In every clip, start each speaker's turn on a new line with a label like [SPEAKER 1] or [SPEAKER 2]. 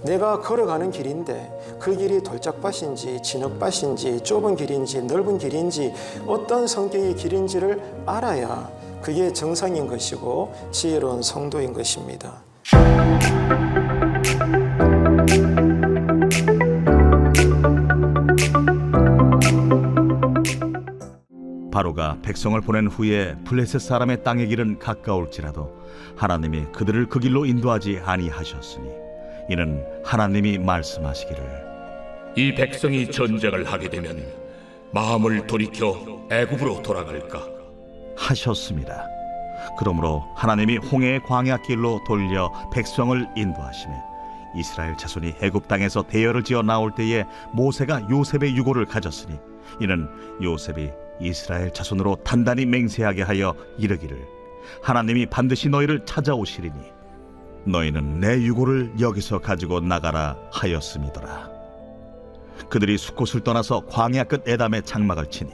[SPEAKER 1] 내가 걸어가는 길인데 그 길이 돌짝밭인지 진흙밭인지 좁은 길인지 넓은 길인지 어떤 성격의 길인지를 알아야 그게 정상인 것이고 지혜로운 성도인 것입니다.
[SPEAKER 2] 바로가 백성을 보낸 후에 블레셋 사람의 땅의 길은 가까울지라도 하나님이 그들을 그 길로 인도하지 아니하셨으니 이는 하나님이 말씀하시기를
[SPEAKER 3] 이 백성이 전쟁을 하게 되면 마음을 돌이켜 애굽으로 돌아갈까
[SPEAKER 2] 하셨습니다. 그러므로 하나님이 홍해의 광야길로 돌려 백성을 인도하시매 이스라엘 자손이 애굽 땅에서 대열을 지어 나올 때에 모세가 요셉의 유고를 가졌으니 이는 요셉이 이스라엘 자손으로 단단히 맹세하게 하여 이르기를 하나님이 반드시 너희를 찾아오시리니 너희는 내 유고를 여기서 가지고 나가라 하였음이더라. 그들이 숫곳을 떠나서 광야 끝 에담에 장막을 치니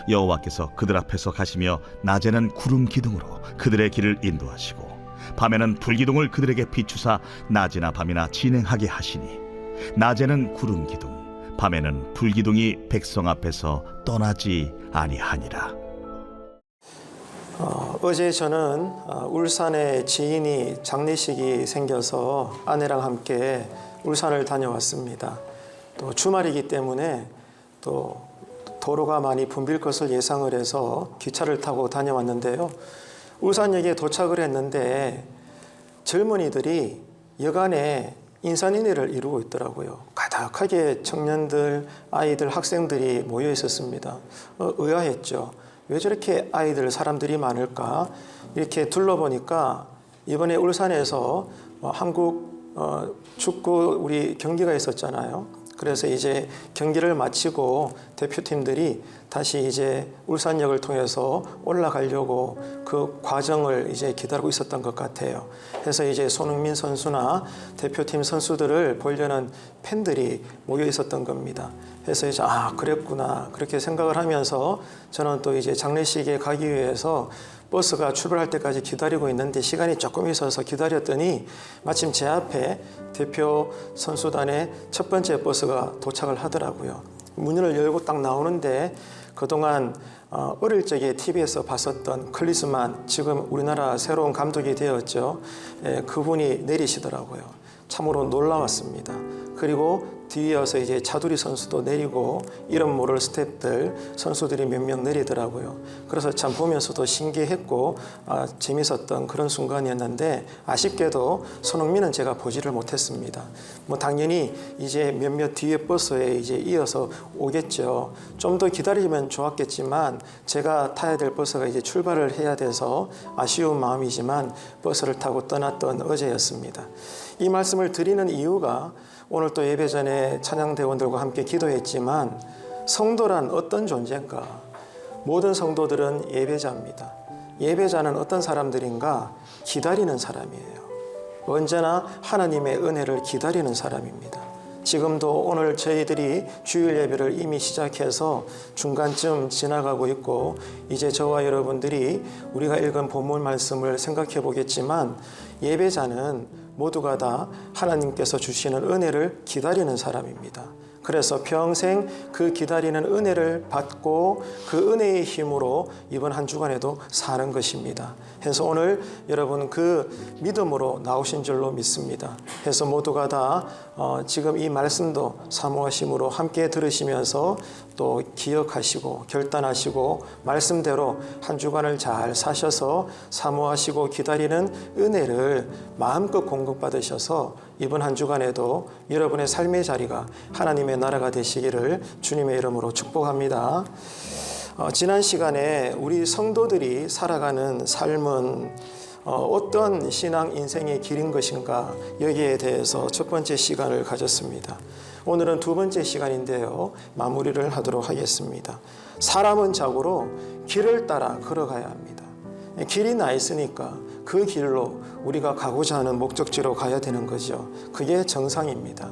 [SPEAKER 2] 여호와께서 그들 앞에서 가시며 낮에는 구름 기둥으로 그들의 길을 인도하시고 밤에는 불기둥을 그들에게 비추사 낮이나 밤이나 진행하게 하시니 낮에는 구름 기둥 밤에는 불기둥이 백성 앞에서 떠나지 아니하니라.
[SPEAKER 1] 어제 저는 울산에 지인이 장례식이 생겨서 아내랑 함께 울산을 다녀왔습니다. 또 주말이기 때문에 또 도로가 많이 붐빌 것을 예상을 해서 기차를 타고 다녀왔는데요. 울산역에 도착을 했는데 젊은이들이 여간에 인산인해를 이루고 있더라고요. 가득하게 청년들, 아이들, 학생들이 모여 있었습니다. 의아했죠. 왜 저렇게 아이들, 사람들이 많을까? 이렇게 둘러보니까 이번에 울산에서 한국 축구 우리 경기가 있었잖아요. 그래서 이제 경기를 마치고 대표팀들이 다시 이제 울산역을 통해서 올라가려고 그 과정을 이제 기다리고 있었던 것 같아요. 그래서 이제 손흥민 선수나 대표팀 선수들을 보려는 팬들이 모여 있었던 겁니다. 그래서 이제 그랬구나 그렇게 생각을 하면서 저는 또 이제 장례식에 가기 위해서 버스가 출발할 때까지 기다리고 있는데 시간이 조금 있어서 기다렸더니 마침 제 앞에 대표 선수단의 첫 번째 버스가 도착을 하더라고요. 문을 열고 딱 나오는데 그동안 어릴 적에 TV에서 봤었던 클리스만, 지금 우리나라 새로운 감독이 되었죠. 그분이 내리시더라고요. 참으로 놀라웠습니다. 그리고 뒤이어서 이제 차두리 선수도 내리고 이름 모를 스태프들, 선수들이 몇 명 내리더라고요. 그래서 참 보면서도 신기했고 재밌었던 그런 순간이었는데 아쉽게도 손흥민은 제가 보지를 못했습니다. 당연히 이제 몇몇 뒤에 버스에 이제 이어서 오겠죠. 좀 더 기다리면 좋았겠지만 제가 타야 될 버스가 이제 출발을 해야 돼서 아쉬운 마음이지만 버스를 타고 떠났던 어제였습니다. 이 말씀을 드리는 이유가 오늘 또 예배 전에 찬양대원들과 함께 기도했지만 성도란 어떤 존재인가? 모든 성도들은 예배자입니다. 예배자는 어떤 사람들인가? 기다리는 사람이에요. 언제나 하나님의 은혜를 기다리는 사람입니다. 지금도 오늘 저희들이 주일 예배를 이미 시작해서 중간쯤 지나가고 있고 이제 저와 여러분들이 우리가 읽은 본문 말씀을 생각해 보겠지만 예배자는 모두가 다 하나님께서 주시는 은혜를 기다리는 사람입니다. 그래서 평생 그 기다리는 은혜를 받고 그 은혜의 힘으로 이번 한 주간에도 사는 것입니다. 그래서 오늘 여러분 그 믿음으로 나오신 줄로 믿습니다. 그래서 모두가 다 지금 이 말씀도 사모하심으로 함께 들으시면서 또 기억하시고 결단하시고 말씀대로 한 주간을 잘 사셔서 사모하시고 기다리는 은혜를 마음껏 공급받으셔서 이번 한 주간에도 여러분의 삶의 자리가 하나님의 나라가 되시기를 주님의 이름으로 축복합니다. 지난 시간에 우리 성도들이 살아가는 삶은 어떤 신앙 인생의 길인 것인가 여기에 대해서 첫 번째 시간을 가졌습니다. 오늘은 두 번째 시간인데요. 마무리를 하도록 하겠습니다. 사람은 자고로 길을 따라 걸어가야 합니다. 길이 나 있으니까 그 길로 우리가 가고자 하는 목적지로 가야 되는 거죠. 그게 정상입니다.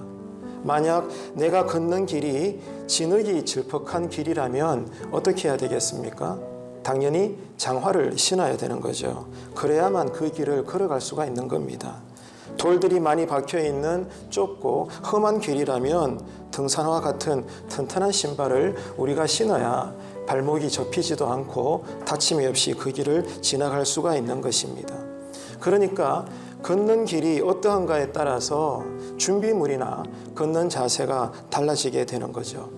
[SPEAKER 1] 만약 내가 걷는 길이 진흙이 질퍽한 길이라면 어떻게 해야 되겠습니까? 당연히 장화를 신어야 되는 거죠. 그래야만 그 길을 걸어갈 수가 있는 겁니다. 돌들이 많이 박혀 있는 좁고 험한 길이라면 등산화와 같은 튼튼한 신발을 우리가 신어야 발목이 접히지도 않고 다침이 없이 그 길을 지나갈 수가 있는 것입니다. 그러니까 걷는 길이 어떠한가에 따라서 준비물이나 걷는 자세가 달라지게 되는 거죠.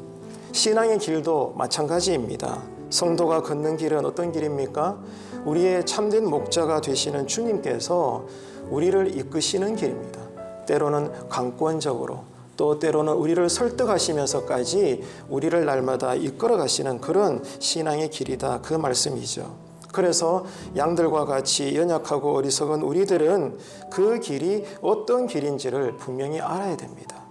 [SPEAKER 1] 신앙의 길도 마찬가지입니다. 성도가 걷는 길은 어떤 길입니까? 우리의 참된 목자가 되시는 주님께서 우리를 이끄시는 길입니다. 때로는 강권적으로, 또 때로는 우리를 설득하시면서까지 우리를 날마다 이끌어 가시는 그런 신앙의 길이다, 그 말씀이죠. 그래서 양들과 같이 연약하고 어리석은 우리들은 그 길이 어떤 길인지를 분명히 알아야 됩니다.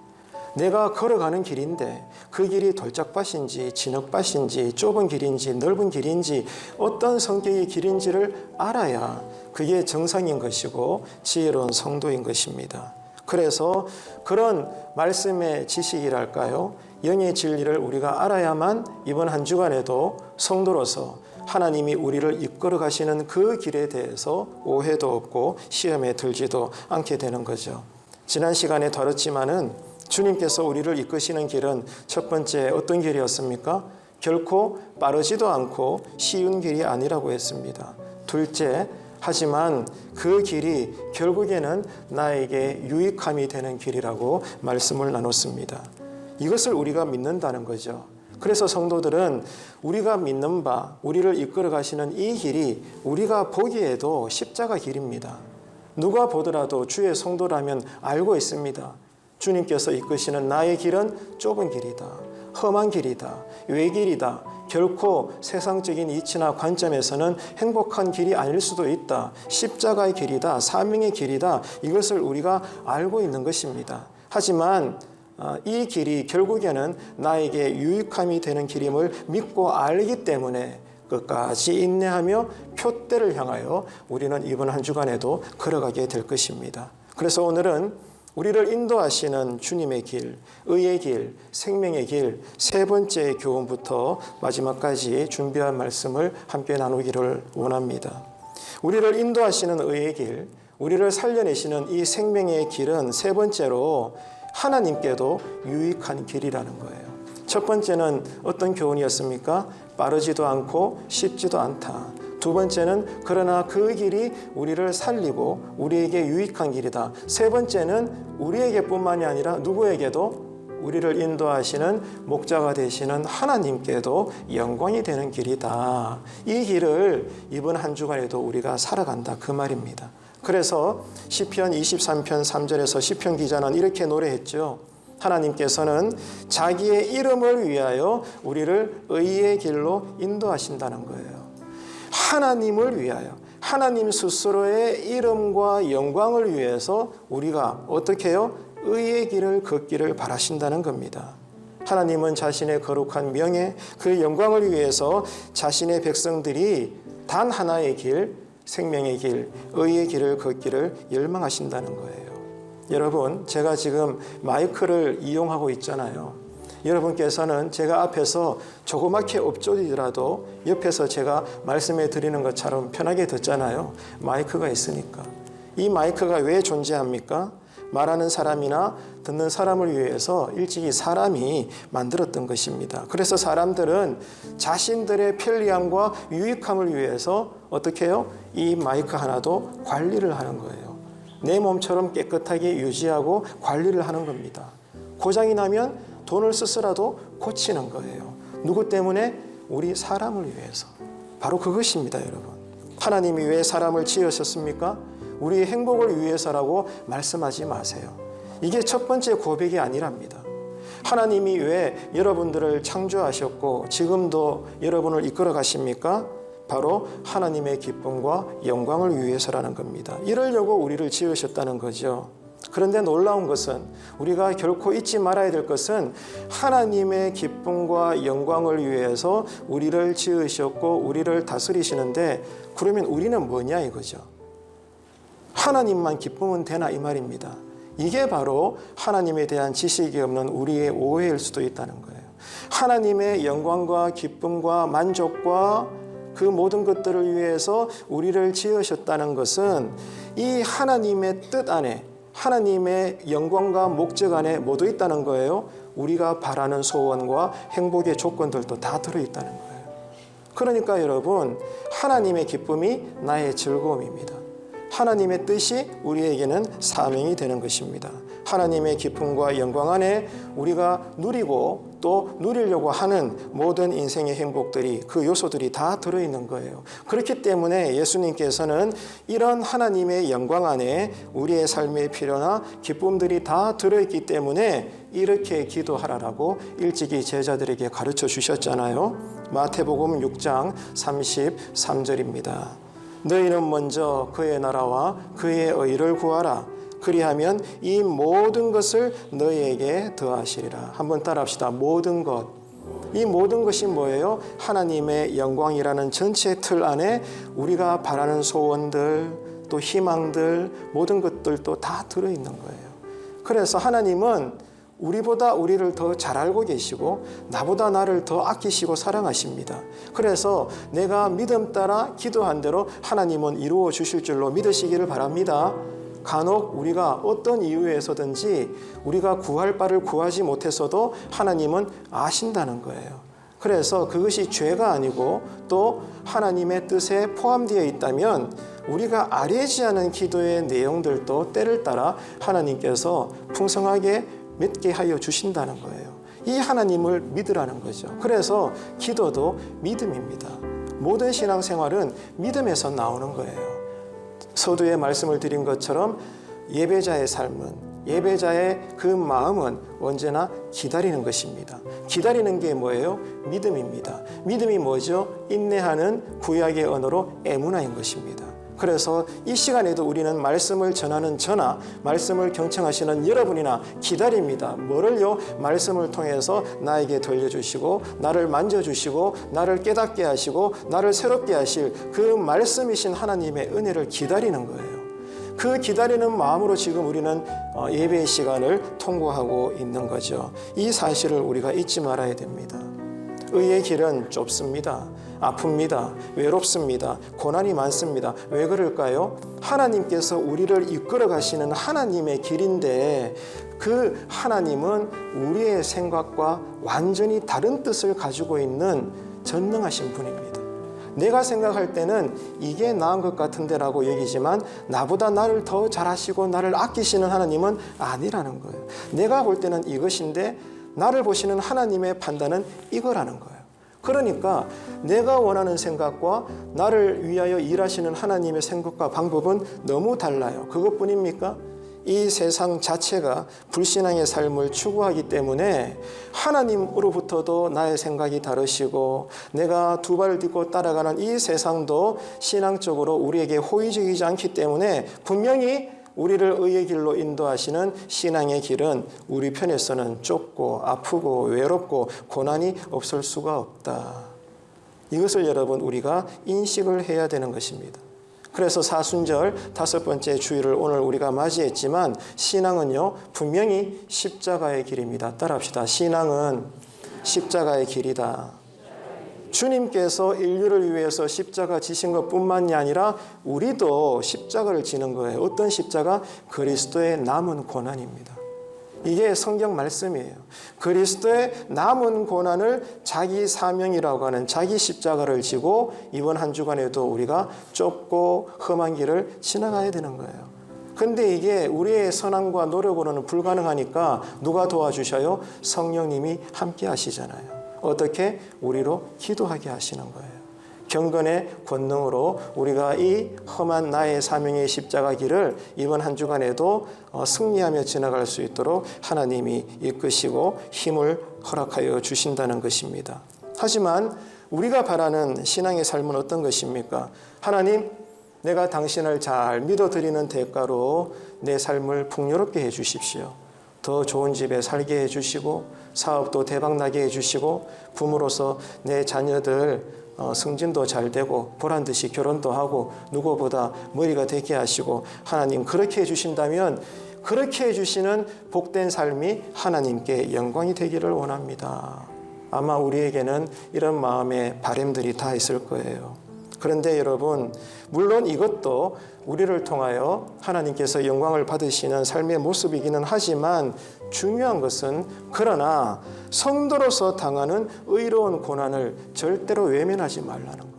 [SPEAKER 1] 내가 걸어가는 길인데 그 길이 돌짝밭인지 진흙밭인지 좁은 길인지 넓은 길인지 어떤 성격의 길인지를 알아야 그게 정상인 것이고 지혜로운 성도인 것입니다. 그래서 그런 말씀의 지식이랄까요? 영의 진리를 우리가 알아야만 이번 한 주간에도 성도로서 하나님이 우리를 이끌어 가시는 그 길에 대해서 오해도 없고 시험에 들지도 않게 되는 거죠. 지난 시간에 다뤘지만은 주님께서 우리를 이끄시는 길은 첫 번째 어떤 길이었습니까? 결코 빠르지도 않고 쉬운 길이 아니라고 했습니다. 둘째, 하지만 그 길이 결국에는 나에게 유익함이 되는 길이라고 말씀을 나눴습니다. 이것을 우리가 믿는다는 거죠. 그래서 성도들은 우리가 믿는 바, 우리를 이끌어 가시는 이 길이 우리가 보기에도 십자가 길입니다. 누가 보더라도 주의 성도라면 알고 있습니다. 주님께서 이끄시는 나의 길은 좁은 길이다, 험한 길이다, 외길이다, 결코 세상적인 이치나 관점에서는 행복한 길이 아닐 수도 있다, 십자가의 길이다, 사명의 길이다, 이것을 우리가 알고 있는 것입니다. 하지만 이 길이 결국에는 나에게 유익함이 되는 길임을 믿고 알기 때문에 끝까지 인내하며 표대를 향하여 우리는 이번 한 주간에도 걸어가게 될 것입니다. 그래서 오늘은 우리를 인도하시는 주님의 길, 의의 길, 생명의 길, 세 번째 교훈부터 마지막까지 준비한 말씀을 함께 나누기를 원합니다. 우리를 인도하시는 의의 길, 우리를 살려내시는 이 생명의 길은 세 번째로 하나님께도 유익한 길이라는 거예요. 첫 번째는 어떤 교훈이었습니까? 빠르지도 않고 쉽지도 않다. 두 번째는 그러나 그 길이 우리를 살리고 우리에게 유익한 길이다. 세 번째는 우리에게뿐만이 아니라 누구에게도 우리를 인도하시는 목자가 되시는 하나님께도 영광이 되는 길이다. 이 길을 이번 한 주간에도 우리가 살아간다, 그 말입니다. 그래서 시편 23편 3절에서 시편 기자는 이렇게 노래했죠. 하나님께서는 자기의 이름을 위하여 우리를 의의 길로 인도하신다는 거예요. 하나님을 위하여, 하나님 스스로의 이름과 영광을 위해서 우리가 어떻게 해요? 의의 길을 걷기를 바라신다는 겁니다. 하나님은 자신의 거룩한 명예, 그 영광을 위해서 자신의 백성들이 단 하나의 길, 생명의 길, 의의 길을 걷기를 열망하신다는 거예요. 여러분, 제가 지금 마이크를 이용하고 있잖아요. 여러분께서는 제가 앞에서 조그맣게 엎조리더라도 옆에서 제가 말씀해 드리는 것처럼 편하게 듣잖아요. 마이크가 있으니까. 이 마이크가 왜 존재합니까? 말하는 사람이나 듣는 사람을 위해서 일찍이 사람이 만들었던 것입니다. 그래서 사람들은 자신들의 편리함과 유익함을 위해서 어떻게 해요? 이 마이크 하나도 관리를 하는 거예요. 내 몸처럼 깨끗하게 유지하고 관리를 하는 겁니다. 고장이 나면 돈을 쓰서라도 고치는 거예요. 누구 때문에? 우리 사람을 위해서. 바로 그것입니다, 여러분. 하나님이 왜 사람을 지으셨습니까? 우리의 행복을 위해서라고 말씀하지 마세요. 이게 첫 번째 고백이 아니랍니다. 하나님이 왜 여러분들을 창조하셨고 지금도 여러분을 이끌어 가십니까? 바로 하나님의 기쁨과 영광을 위해서라는 겁니다. 이러려고 우리를 지으셨다는 거죠. 그런데 놀라운 것은 우리가 결코 잊지 말아야 될 것은 하나님의 기쁨과 영광을 위해서 우리를 지으셨고 우리를 다스리시는데 그러면 우리는 뭐냐 이거죠. 하나님만 기쁘면 되나 이 말입니다. 이게 바로 하나님에 대한 지식이 없는 우리의 오해일 수도 있다는 거예요. 하나님의 영광과 기쁨과 만족과 그 모든 것들을 위해서 우리를 지으셨다는 것은 이 하나님의 뜻 안에 하나님의 영광과 목적 안에 모두 있다는 거예요. 우리가 바라는 소원과 행복의 조건들도 다 들어있다는 거예요. 그러니까 여러분, 하나님의 기쁨이 나의 즐거움입니다. 하나님의 뜻이 우리에게는 사명이 되는 것입니다. 하나님의 기쁨과 영광 안에 우리가 누리고 또 누리려고 하는 모든 인생의 행복들이, 그 요소들이 다 들어있는 거예요. 그렇기 때문에 예수님께서는 이런 하나님의 영광 안에 우리의 삶의 필요나 기쁨들이 다 들어있기 때문에 이렇게 기도하라라고 일찍이 제자들에게 가르쳐 주셨잖아요. 마태복음 6장 33절입니다. 너희는 먼저 그의 나라와 그의 의를 구하라. 그리하면 이 모든 것을 너희에게 더하시리라. 한번 따라합시다. 모든 것. 이 모든 것이 뭐예요? 하나님의 영광이라는 전체 틀 안에 우리가 바라는 소원들, 또 희망들, 모든 것들도 다 들어있는 거예요. 그래서 하나님은 우리보다 우리를 더 잘 알고 계시고 나보다 나를 더 아끼시고 사랑하십니다. 그래서 내가 믿음 따라 기도한 대로 하나님은 이루어 주실 줄로 믿으시기를 바랍니다. 간혹 우리가 어떤 이유에서든지 우리가 구할 바를 구하지 못했어도 하나님은 아신다는 거예요. 그래서 그것이 죄가 아니고 또 하나님의 뜻에 포함되어 있다면 우리가 아뢰지 않은 기도의 내용들도 때를 따라 하나님께서 풍성하게 맺게 하여 주신다는 거예요. 이 하나님을 믿으라는 거죠. 그래서 기도도 믿음입니다. 모든 신앙생활은 믿음에서 나오는 거예요. 서두에 말씀을 드린 것처럼 예배자의 삶은, 예배자의 그 마음은 언제나 기다리는 것입니다. 기다리는 게 뭐예요? 믿음입니다. 믿음이 뭐죠? 인내하는 구약의 언어로 에무나인 것입니다. 그래서 이 시간에도 우리는 말씀을 전하는 저나 말씀을 경청하시는 여러분이나 기다립니다. 뭐를요? 말씀을 통해서 나에게 들려주시고 나를 만져주시고 나를 깨닫게 하시고 나를 새롭게 하실 그 말씀이신 하나님의 은혜를 기다리는 거예요. 그 기다리는 마음으로 지금 우리는 예배의 시간을 통과하고 있는 거죠. 이 사실을 우리가 잊지 말아야 됩니다. 의의 길은 좁습니다. 아픕니다. 외롭습니다. 고난이 많습니다. 왜 그럴까요? 하나님께서 우리를 이끌어 가시는 하나님의 길인데 그 하나님은 우리의 생각과 완전히 다른 뜻을 가지고 있는 전능하신 분입니다. 내가 생각할 때는 이게 나은 것 같은데라고 여기지만 나보다 나를 더 잘하시고 나를 아끼시는 하나님은 아니라는 거예요. 내가 볼 때는 이것인데 나를 보시는 하나님의 판단은 이거라는 거예요. 그러니까 내가 원하는 생각과 나를 위하여 일하시는 하나님의 생각과 방법은 너무 달라요. 그것뿐입니까? 이 세상 자체가 불신앙의 삶을 추구하기 때문에 하나님으로부터도 나의 생각이 다르시고 내가 두 발을 딛고 따라가는 이 세상도 신앙적으로 우리에게 호의적이지 않기 때문에 분명히 우리를 의의 길로 인도하시는 신앙의 길은 우리 편에서는 좁고 아프고 외롭고 고난이 없을 수가 없다. 이것을 여러분 우리가 인식을 해야 되는 것입니다. 그래서 사순절 5번째 주일을 오늘 우리가 맞이했지만 신앙은요 분명히 십자가의 길입니다. 따라합시다. 신앙은 십자가의 길이다. 주님께서 인류를 위해서 십자가 지신 것뿐만이 아니라 우리도 십자가를 지는 거예요. 어떤 십자가? 그리스도의 남은 고난입니다. 이게 성경 말씀이에요. 그리스도의 남은 고난을 자기 사명이라고 하는 자기 십자가를 지고 이번 한 주간에도 우리가 좁고 험한 길을 지나가야 되는 거예요. 근데 이게 우리의 선함과 노력으로는 불가능하니까 누가 도와주셔요? 성령님이 함께 하시잖아요. 어떻게? 우리로 기도하게 하시는 거예요. 경건의 권능으로 우리가 이 험한 나의 사명의 십자가 길을 이번 한 주간에도 승리하며 지나갈 수 있도록 하나님이 이끄시고 힘을 허락하여 주신다는 것입니다. 하지만 우리가 바라는 신앙의 삶은 어떤 것입니까? 하나님, 내가 당신을 잘 믿어드리는 대가로 내 삶을 풍요롭게 해주십시오. 더 좋은 집에 살게 해주시고 사업도 대박나게 해주시고 부모로서 내 자녀들 승진도 잘 되고 보란듯이 결혼도 하고 누구보다 머리가 되게 하시고 하나님 그렇게 해주신다면 그렇게 해주시는 복된 삶이 하나님께 영광이 되기를 원합니다. 아마 우리에게는 이런 마음의 바람들이 다 있을 거예요. 그런데 여러분, 물론 이것도 우리를 통하여 하나님께서 영광을 받으시는 삶의 모습이기는 하지만 중요한 것은 그러나 성도로서 당하는 의로운 고난을 절대로 외면하지 말라는 거예요.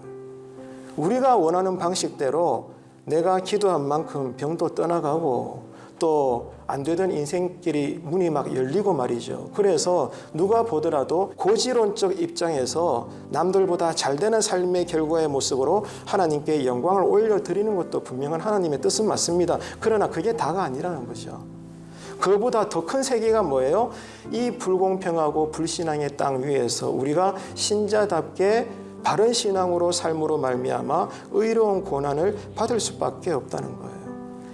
[SPEAKER 1] 우리가 원하는 방식대로 내가 기도한 만큼 병도 떠나가고 또 안 되던 인생길이 문이 막 열리고 말이죠. 그래서 누가 보더라도 고지론적 입장에서 남들보다 잘 되는 삶의 결과의 모습으로 하나님께 영광을 올려드리는 것도 분명한 하나님의 뜻은 맞습니다. 그러나 그게 다가 아니라는 거죠. 그보다 더 큰 세계가 뭐예요? 이 불공평하고 불신앙의 땅 위에서 우리가 신자답게 바른 신앙으로 삶으로 말미암아 의로운 고난을 받을 수밖에 없다는 거예요.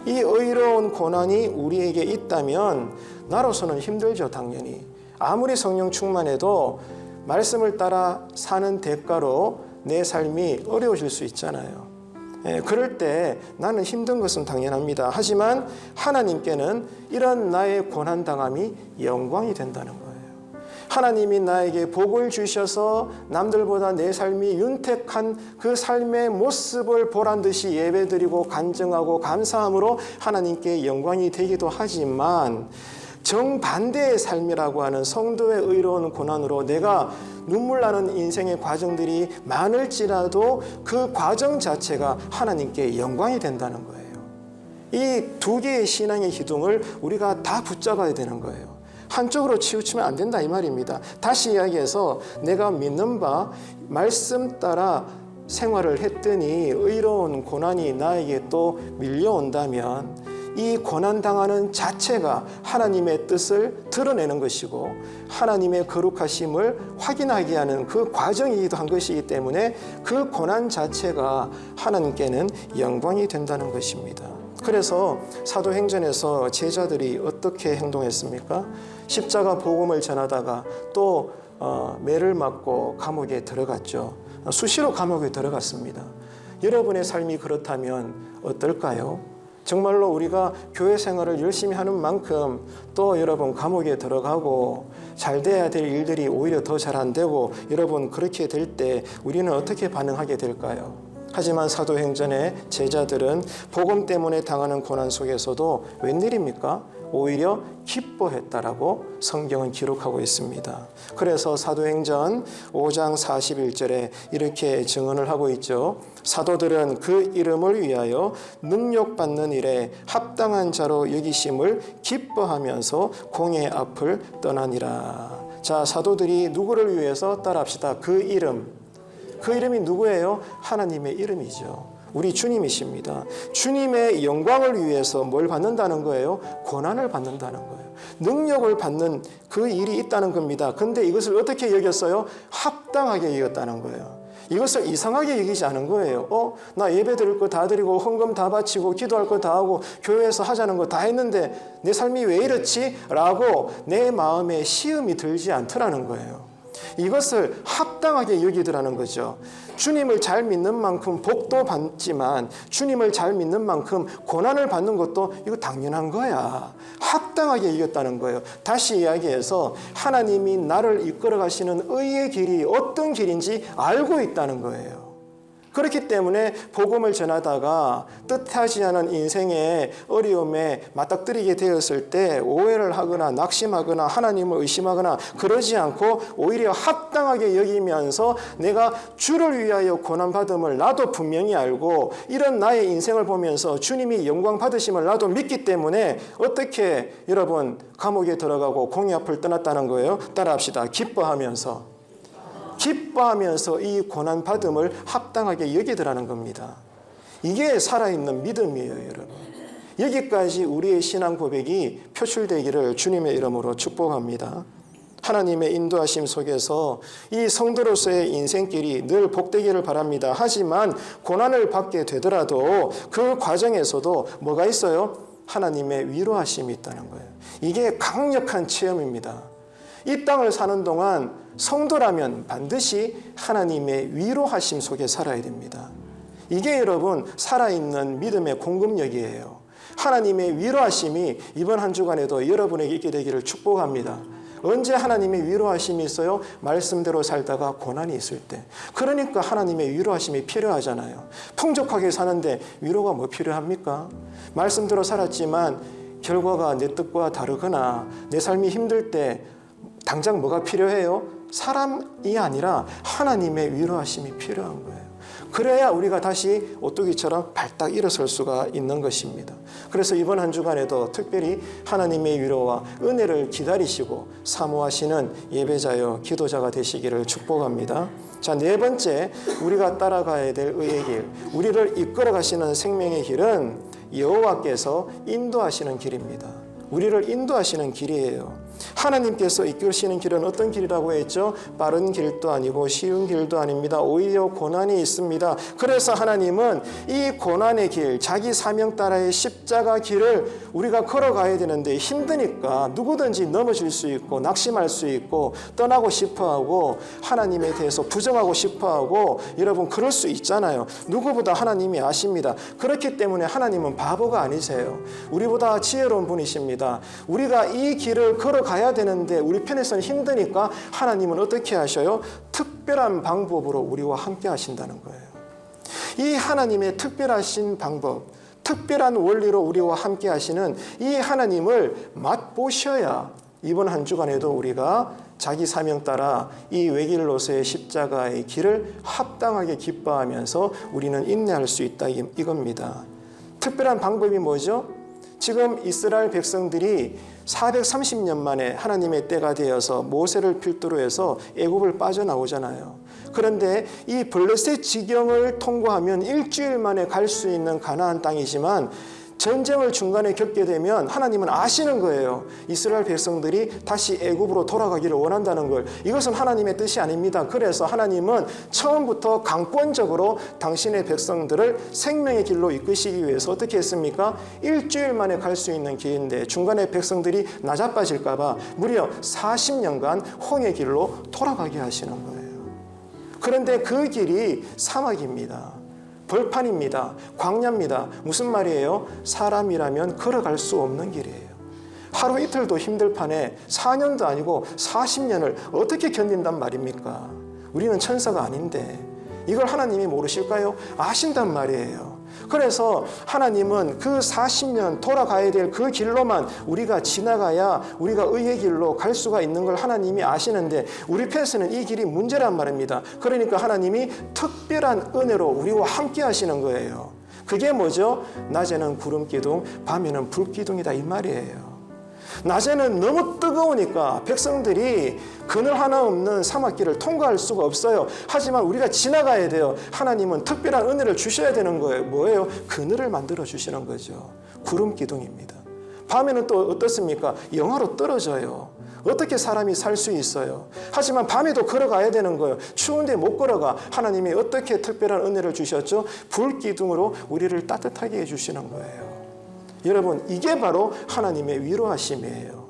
[SPEAKER 1] 이 의로운 고난이 우리에게 있다면 나로서는 힘들죠, 당연히. 아무리 성령 충만해도 말씀을 따라 사는 대가로 내 삶이 어려워질 수 있잖아요. 그럴 때 나는 힘든 것은 당연합니다. 하지만 하나님께는 이런 나의 고난당함이 영광이 된다는 거예요. 하나님이 나에게 복을 주셔서 남들보다 내 삶이 윤택한 그 삶의 모습을 보란 듯이 예배드리고 간증하고 감사함으로 하나님께 영광이 되기도 하지만 정반대의 삶이라고 하는 성도의 의로운 고난으로 내가 눈물 나는 인생의 과정들이 많을지라도 그 과정 자체가 하나님께 영광이 된다는 거예요. 이 두 개의 신앙의 기둥을 우리가 다 붙잡아야 되는 거예요. 한쪽으로 치우치면 안 된다 이 말입니다. 다시 이야기해서 내가 믿는 바 말씀 따라 생활을 했더니 의로운 고난이 나에게 또 밀려온다면 이 고난당하는 자체가 하나님의 뜻을 드러내는 것이고 하나님의 거룩하심을 확인하게 하는 그 과정이기도 한 것이기 때문에 그 고난 자체가 하나님께는 영광이 된다는 것입니다. 그래서 사도행전에서 제자들이 어떻게 행동했습니까? 십자가 복음을 전하다가 또 매를 맞고 감옥에 들어갔죠. 수시로 감옥에 들어갔습니다. 여러분의 삶이 그렇다면 어떨까요? 정말로 우리가 교회 생활을 열심히 하는 만큼 또 여러분 감옥에 들어가고 잘 돼야 될 일들이 오히려 더 잘 안 되고 여러분 그렇게 될 때 우리는 어떻게 반응하게 될까요? 하지만 사도행전의 제자들은 복음 때문에 당하는 고난 속에서도 웬일입니까? 오히려 기뻐했다라고 성경은 기록하고 있습니다. 그래서 사도행전 5장 41절에 이렇게 증언을 하고 있죠. 사도들은 그 이름을 위하여 능력받는 일에 합당한 자로 여기심을 기뻐하면서 공의 앞을 떠나니라. 자, 사도들이 누구를 위해서 따라합시다. 그 이름이 누구예요? 하나님의 이름이죠. 우리 주님이십니다. 주님의 영광을 위해서 뭘 받는다는 거예요? 고난을 받는다는 거예요. 능력을 받는 그 일이 있다는 겁니다. 근데 이것을 어떻게 여겼어요? 합당하게 여겼다는 거예요. 이것을 이상하게 여기지 않은 거예요. 나 예배 드릴 거 다 드리고 헌금 다 바치고 기도할 거 다 하고 교회에서 하자는 거 다 했는데 내 삶이 왜 이렇지? 라고 내 마음에 시험이 들지 않더라는 거예요. 이것을 합당하게 여기더라는 거죠. 주님을 잘 믿는 만큼 복도 받지만 주님을 잘 믿는 만큼 고난을 받는 것도 이거 당연한 거야. 합당하게 여겼다는 거예요. 다시 이야기해서 하나님이 나를 이끌어 가시는 의의 길이 어떤 길인지 알고 있다는 거예요. 그렇기 때문에 복음을 전하다가 뜻하지 않은 인생의 어려움에 맞닥뜨리게 되었을 때 오해를 하거나 낙심하거나 하나님을 의심하거나 그러지 않고 오히려 합당하게 여기면서 내가 주를 위하여 고난받음을 나도 분명히 알고 이런 나의 인생을 보면서 주님이 영광 받으심을 나도 믿기 때문에 어떻게 여러분 감옥에 들어가고 공의 앞을 떠났다는 거예요? 따라합시다. 기뻐하면서 이 고난받음을 합당하게 여기더라는 겁니다. 이게 살아있는 믿음이에요, 여러분. 여기까지 우리의 신앙 고백이 표출되기를 주님의 이름으로 축복합니다. 하나님의 인도하심 속에서 이 성도로서의 인생길이 늘 복되기를 바랍니다. 하지만 고난을 받게 되더라도 그 과정에서도 뭐가 있어요? 하나님의 위로하심이 있다는 거예요. 이게 강력한 체험입니다. 이 땅을 사는 동안 성도라면 반드시 하나님의 위로하심 속에 살아야 됩니다. 이게 여러분 살아있는 믿음의 공급력이에요. 하나님의 위로하심이 이번 한 주간에도 여러분에게 있게 되기를 축복합니다. 언제 하나님의 위로하심이 있어요? 말씀대로 살다가 고난이 있을 때. 그러니까 하나님의 위로하심이 필요하잖아요. 풍족하게 사는데 위로가 뭐 필요합니까? 말씀대로 살았지만 결과가 내 뜻과 다르거나 내 삶이 힘들 때 당장 뭐가 필요해요? 사람이 아니라 하나님의 위로하심이 필요한 거예요. 그래야 우리가 다시 오뚜기처럼 발딱 일어설 수가 있는 것입니다. 그래서 이번 한 주간에도 특별히 하나님의 위로와 은혜를 기다리시고 사모하시는 예배자여 기도자가 되시기를 축복합니다. 자, 네 번째, 우리가 따라가야 될 의의 길, 우리를 이끌어 가시는 생명의 길은 여호와께서 인도하시는 길입니다. 우리를 인도하시는 길이에요. 하나님께서 이끄시는 길은 어떤 길이라고 했죠? 빠른 길도 아니고 쉬운 길도 아닙니다. 오히려 고난이 있습니다. 그래서 하나님은 이 고난의 길, 자기 사명 따라의 십자가 길을 우리가 걸어가야 되는데 힘드니까 누구든지 넘어질 수 있고 낙심할 수 있고 떠나고 싶어하고 하나님에 대해서 부정하고 싶어하고 여러분 그럴 수 있잖아요. 누구보다 하나님이 아십니다. 그렇기 때문에 하나님은 바보가 아니세요. 우리보다 지혜로운 분이십니다. 우리가 이 길을 걸어가야 되는데 우리 편에서는 힘드니까 하나님은 어떻게 하셔요? 특별한 방법으로 우리와 함께 하신다는 거예요. 이 하나님의 특별하신 방법, 특별한 원리로 우리와 함께 하시는 이 하나님을 맛보셔야 이번 한 주간에도 우리가 자기 사명 따라 이 외길로서의 십자가의 길을 합당하게 기뻐하면서 우리는 인내할 수 있다 이겁니다. 특별한 방법이 뭐죠? 지금 이스라엘 백성들이 430년 만에 하나님의 때가 되어서 모세를 필두로 해서 애굽을 빠져나오잖아요. 그런데 이 블레셋 지경을 통과하면 일주일 만에 갈 수 있는 가나안 땅이지만 전쟁을 중간에 겪게 되면 하나님은 아시는 거예요. 이스라엘 백성들이 다시 애굽으로 돌아가기를 원한다는 걸. 이것은 하나님의 뜻이 아닙니다. 그래서 하나님은 처음부터 강권적으로 당신의 백성들을 생명의 길로 이끄시기 위해서 어떻게 했습니까? 일주일 만에 갈 수 있는 길인데 중간에 백성들이 나자빠질까 봐 무려 40년간 홍해 길로 돌아가게 하시는 거예요. 그런데 그 길이 사막입니다. 벌판입니다. 광야입니다. 무슨 말이에요? 사람이라면 걸어갈 수 없는 길이에요. 하루 이틀도 힘들 판에 4년도 아니고 40년을 어떻게 견딘단 말입니까? 우리는 천사가 아닌데 이걸 하나님이 모르실까요? 아신단 말이에요. 그래서 하나님은 그 40년 돌아가야 될 그 길로만 우리가 지나가야 우리가 의의 길로 갈 수가 있는 걸 하나님이 아시는데 우리 편에서는 이 길이 문제란 말입니다. 그러니까 하나님이 특별한 은혜로 우리와 함께 하시는 거예요. 그게 뭐죠? 낮에는 구름 기둥, 밤에는 불 기둥이다 이 말이에요. 낮에는 너무 뜨거우니까 백성들이 그늘 하나 없는 사막길을 통과할 수가 없어요. 하지만 우리가 지나가야 돼요. 하나님은 특별한 은혜를 주셔야 되는 거예요. 뭐예요? 그늘을 만들어 주시는 거죠. 구름 기둥입니다. 밤에는 또 어떻습니까? 영하로 떨어져요. 어떻게 사람이 살 수 있어요? 하지만 밤에도 걸어가야 되는 거예요. 추운데 못 걸어가. 하나님이 어떻게 특별한 은혜를 주셨죠? 불 기둥으로 우리를 따뜻하게 해주시는 거예요. 여러분, 이게 바로 하나님의 위로하심이에요.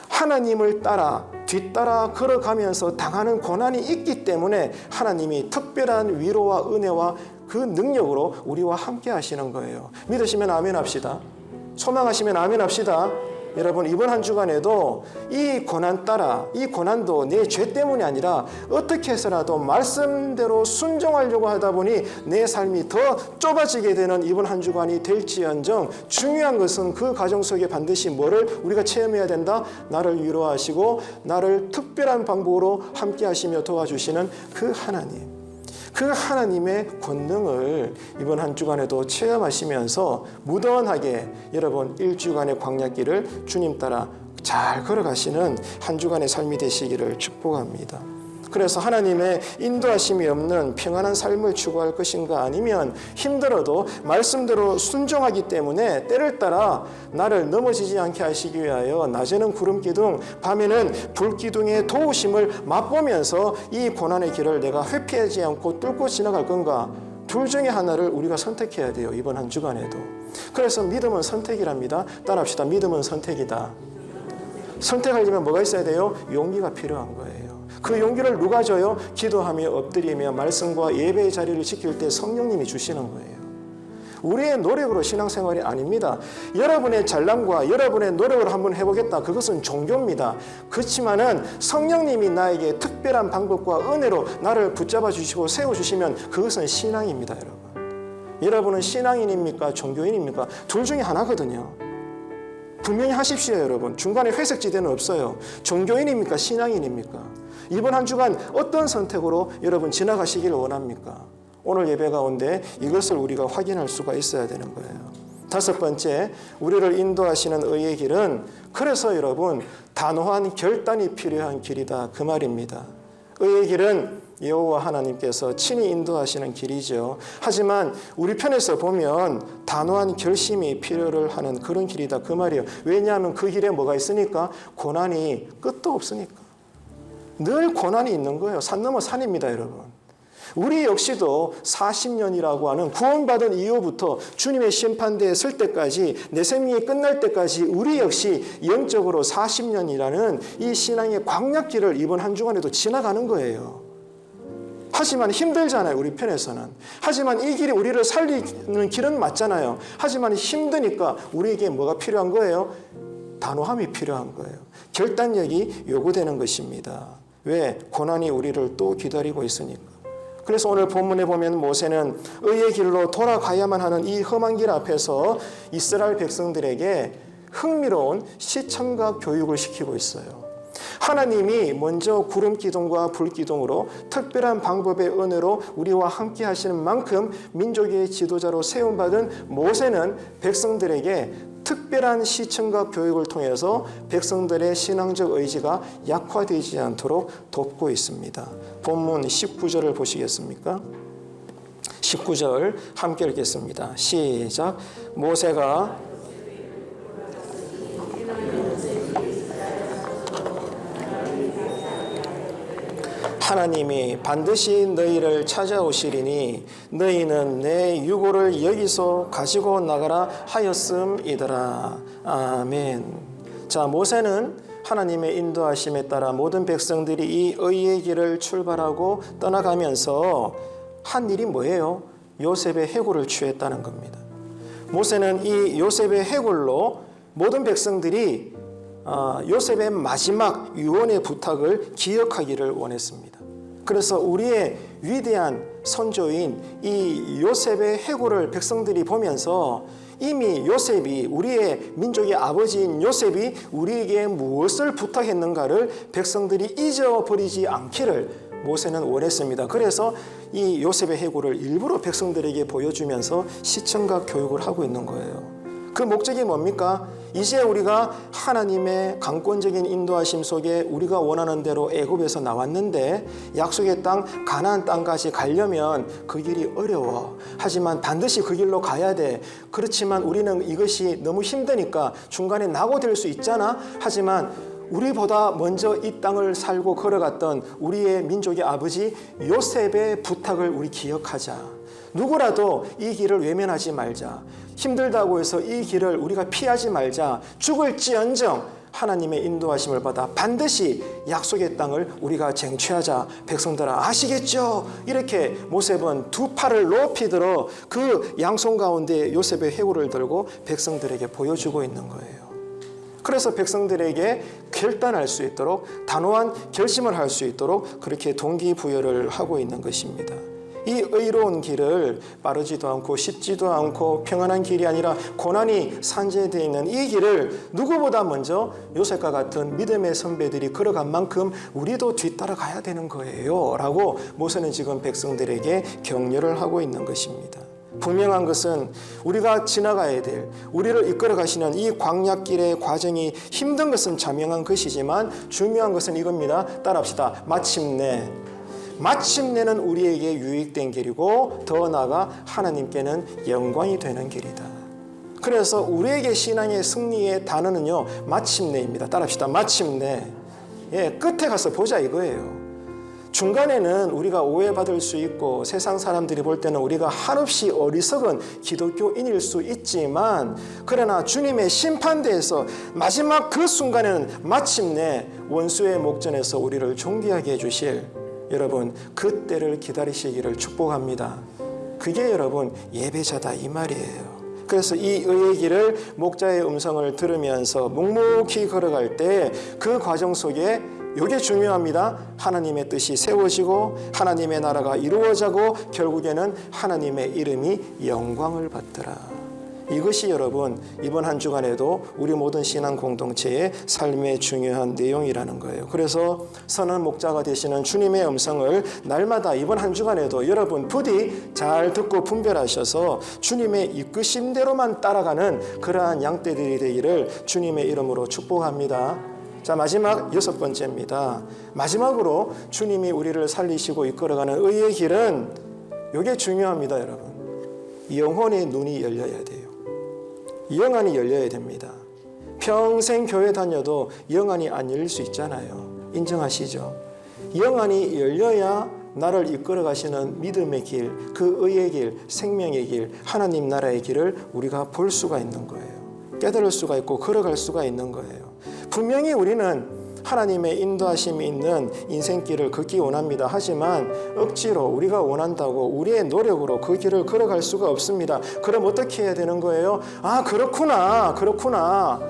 [SPEAKER 1] 하나님을 따라 뒤따라 걸어가면서 당하는 고난이 있기 때문에 하나님이 특별한 위로와 은혜와 그 능력으로 우리와 함께 하시는 거예요. 믿으시면 아멘 합시다. 소망하시면 아멘 합시다. 여러분, 이번 한 주간에도 이 고난 따라, 이 고난도 내 죄 때문이 아니라 어떻게 해서라도 말씀대로 순종하려고 하다 보니 내 삶이 더 좁아지게 되는 이번 한 주간이 될지언정 중요한 것은 그 과정 속에 반드시 뭐를 우리가 체험해야 된다? 나를 위로하시고 나를 특별한 방법으로 함께 하시며 도와주시는 그 하나님. 그 하나님의 권능을 이번 한 주간에도 체험하시면서 무던하게 여러분 일주간의 광야길을 주님 따라 잘 걸어가시는 한 주간의 삶이 되시기를 축복합니다. 그래서 하나님의 인도하심이 없는 평안한 삶을 추구할 것인가 아니면 힘들어도 말씀대로 순종하기 때문에 때를 따라 나를 넘어지지 않게 하시기 위하여 낮에는 구름기둥, 밤에는 불기둥의 도우심을 맛보면서 이 고난의 길을 내가 회피하지 않고 뚫고 지나갈 건가? 둘 중에 하나를 우리가 선택해야 돼요. 이번 한 주간에도. 그래서 믿음은 선택이랍니다. 따라합시다. 믿음은 선택이다. 선택하려면 뭐가 있어야 돼요? 용기가 필요한 거예요. 그 용기를 누가 줘요? 기도하며 엎드리며 말씀과 예배의 자리를 지킬 때 성령님이 주시는 거예요. 우리의 노력으로 신앙생활이 아닙니다. 여러분의 잘남과 여러분의 노력으로 한번 해보겠다. 그것은 종교입니다. 그렇지만은 성령님이 나에게 특별한 방법과 은혜로 나를 붙잡아 주시고 세워주시면 그것은 신앙입니다, 여러분. 여러분은 신앙인입니까? 종교인입니까? 둘 중에 하나거든요. 분명히 하십시오, 여러분. 중간에 회색지대는 없어요. 종교인입니까? 신앙인입니까? 이번 한 주간 어떤 선택으로 여러분 지나가시기를 원합니까? 오늘 예배 가운데 이것을 우리가 확인할 수가 있어야 되는 거예요. 다섯 번째, 우리를 인도하시는 의의 길은 그래서 여러분 단호한 결단이 필요한 길이다, 그 말입니다. 의의 길은 여호와 하나님께서 친히 인도하시는 길이죠. 하지만 우리 편에서 보면 단호한 결심이 필요를 하는 그런 길이다, 그 말이에요. 왜냐하면 그 길에 뭐가 있으니까? 고난이 끝도 없으니까. 늘 고난이 있는 거예요. 산 넘어 산입니다, 여러분. 우리 역시도 40년이라고 하는 구원받은 이후부터 주님의 심판대에 설 때까지, 내 생명이 끝날 때까지 우리 역시 영적으로 40년이라는 이 신앙의 광약길을 이번 한 주간에도 지나가는 거예요. 하지만 힘들잖아요, 우리 편에서는. 하지만 이 길이 우리를 살리는 길은 맞잖아요. 하지만 힘드니까 우리에게 뭐가 필요한 거예요? 단호함이 필요한 거예요. 결단력이 요구되는 것입니다. 왜? 고난이 우리를 또 기다리고 있으니까. 그래서 오늘 본문에 보면 모세는 의의 길로 돌아가야만 하는 이 험한 길 앞에서 이스라엘 백성들에게 흥미로운 시청각 교육을 시키고 있어요. 하나님이 먼저 구름 기둥과 불 기둥으로 특별한 방법의 은혜로 우리와 함께 하시는 만큼 민족의 지도자로 세움받은 모세는 백성들에게 특별한 시청각 교육을 통해서 백성들의 신앙적 의지가 약화되지 않도록 돕고 있습니다. 본문 19절을 보시겠습니까? 19절 함께 읽겠습니다. 시작. 모세가 하나님이 반드시 너희를 찾아오시리니 너희는 내 유고를 여기서 가지고 나가라 하였음이더라. 아멘. 자, 모세는 하나님의 인도하심에 따라 모든 백성들이 이 의의 길을 출발하고 떠나가면서 한 일이 뭐예요? 요셉의 해골을 취했다는 겁니다. 모세는 이 요셉의 해골로 모든 백성들이 요셉의 마지막 유언의 부탁을 기억하기를 원했습니다. 그래서 우리의 위대한 선조인 이 요셉의 해골을 백성들이 보면서 이미 요셉이, 우리의 민족의 아버지인 요셉이 우리에게 무엇을 부탁했는가를 백성들이 잊어버리지 않기를 모세는 원했습니다. 그래서 이 요셉의 해골을 일부러 백성들에게 보여주면서 시청각 교육을 하고 있는 거예요. 그 목적이 뭡니까? 이제 우리가 하나님의 강권적인 인도하심 속에 우리가 원하는 대로 애굽에서 나왔는데 약속의 땅 가나안 땅까지 가려면 그 길이 어려워. 하지만 반드시 그 길로 가야 돼. 그렇지만 우리는 이것이 너무 힘드니까 중간에 낙오될 수 있잖아. 하지만 우리보다 먼저 이 땅을 살고 걸어갔던 우리의 민족의 아버지 요셉의 부탁을 우리 기억하자. 누구라도 이 길을 외면하지 말자. 힘들다고 해서 이 길을 우리가 피하지 말자. 죽을지언정 하나님의 인도하심을 받아 반드시 약속의 땅을 우리가 쟁취하자. 백성들아 아시겠죠? 이렇게 모세는 두 팔을 높이 들어 그 양손 가운데 요셉의 해골을 들고 백성들에게 보여주고 있는 거예요. 그래서 백성들에게 결단할 수 있도록, 단호한 결심을 할 수 있도록 그렇게 동기부여를 하고 있는 것입니다. 이 의로운 길을 빠르지도 않고 쉽지도 않고 평안한 길이 아니라 고난이 산재되어 있는 이 길을 누구보다 먼저 요셉과 같은 믿음의 선배들이 걸어간 만큼 우리도 뒤따라가야 되는 거예요 라고 모세는 지금 백성들에게 격려를 하고 있는 것입니다. 분명한 것은 우리가 지나가야 될, 우리를 이끌어 가시는 이 광약길의 과정이 힘든 것은 자명한 것이지만 중요한 것은 이겁니다. 따라합시다. 마침내는 우리에게 유익된 길이고 더 나아가 하나님께는 영광이 되는 길이다. 그래서 우리에게 신앙의 승리의 단어는요, 마침내입니다. 따라합시다. 마침내. 끝에 가서 보자 이거예요. 중간에는 우리가 오해받을 수 있고 세상 사람들이 볼 때는 우리가 한없이 어리석은 기독교인일 수 있지만, 그러나 주님의 심판대에서 마지막 그 순간에는 마침내 원수의 목전에서 우리를 존귀하게 해주실 여러분, 그때를 기다리시기를 축복합니다. 그게 여러분 예배자다 이 말이에요. 그래서 이 의의 길을 목자의 음성을 들으면서 묵묵히 걸어갈 때 그 과정 속에 이게 중요합니다. 하나님의 뜻이 세워지고 하나님의 나라가 이루어지고 결국에는 하나님의 이름이 영광을 받더라. 이것이 여러분 이번 한 주간에도 우리 모든 신앙 공동체의 삶의 중요한 내용이라는 거예요. 그래서 선한 목자가 되시는 주님의 음성을 날마다 이번 한 주간에도 여러분 부디 잘 듣고 분별하셔서 주님의 이끄심대로만 따라가는 그러한 양떼들이 되기를 주님의 이름으로 축복합니다. 자, 마지막 6번째입니다. 마지막으로 주님이 우리를 살리시고 이끌어가는 의의 길은 이게 중요합니다. 여러분 영혼의 눈이 열려야 돼요. 영안이 열려야 됩니다. 평생 교회 다녀도 영안이 안 열릴 수 있잖아요. 인정하시죠? 영안이 열려야 나를 이끌어 가시는 믿음의 길, 그 의의 길, 생명의 길, 하나님 나라의 길을 우리가 볼 수가 있는 거예요. 깨달을 수가 있고 걸어갈 수가 있는 거예요. 분명히 우리는 하나님의 인도하심이 있는 인생길을 걷기 원합니다. 하지만 억지로 우리가 원한다고 우리의 노력으로 그 길을 걸어갈 수가 없습니다. 그럼 어떻게 해야 되는 거예요? 아, 그렇구나.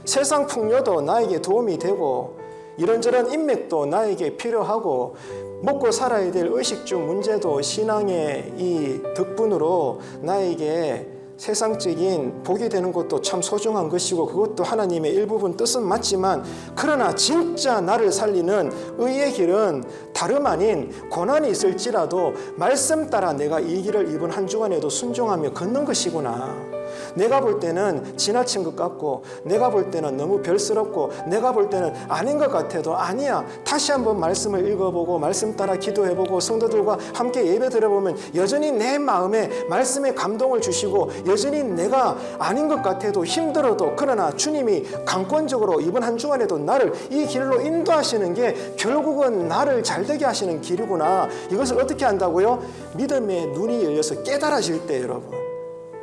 [SPEAKER 1] 세상 풍요도 나에게 도움이 되고 이런저런 인맥도 나에게 필요하고 먹고 살아야 될 의식주 문제도 신앙의 이 덕분으로 나에게 세상적인 복이 되는 것도 참 소중한 것이고 그것도 하나님의 일부분 뜻은 맞지만 그러나 진짜 나를 살리는 의의 길은 다름 아닌 고난이 있을지라도 말씀 따라 내가 이 길을 이번 한 주간에도 순종하며 걷는 것이구나. 내가 볼 때는 지나친 것 같고 내가 볼 때는 너무 별스럽고 내가 볼 때는 아닌 것 같아도 아니야. 다시 한번 말씀을 읽어보고 말씀 따라 기도해보고 성도들과 함께 예배 드려보면 여전히 내 마음에 말씀의 감동을 주시고 여전히 내가 아닌 것 같아도 힘들어도 그러나 주님이 강권적으로 이번 한 주간에도 나를 이 길로 인도하시는 게 결국은 나를 잘되게 하시는 길이구나. 이것을 어떻게 한다고요? 믿음의 눈이 열려서 깨달아질 때 여러분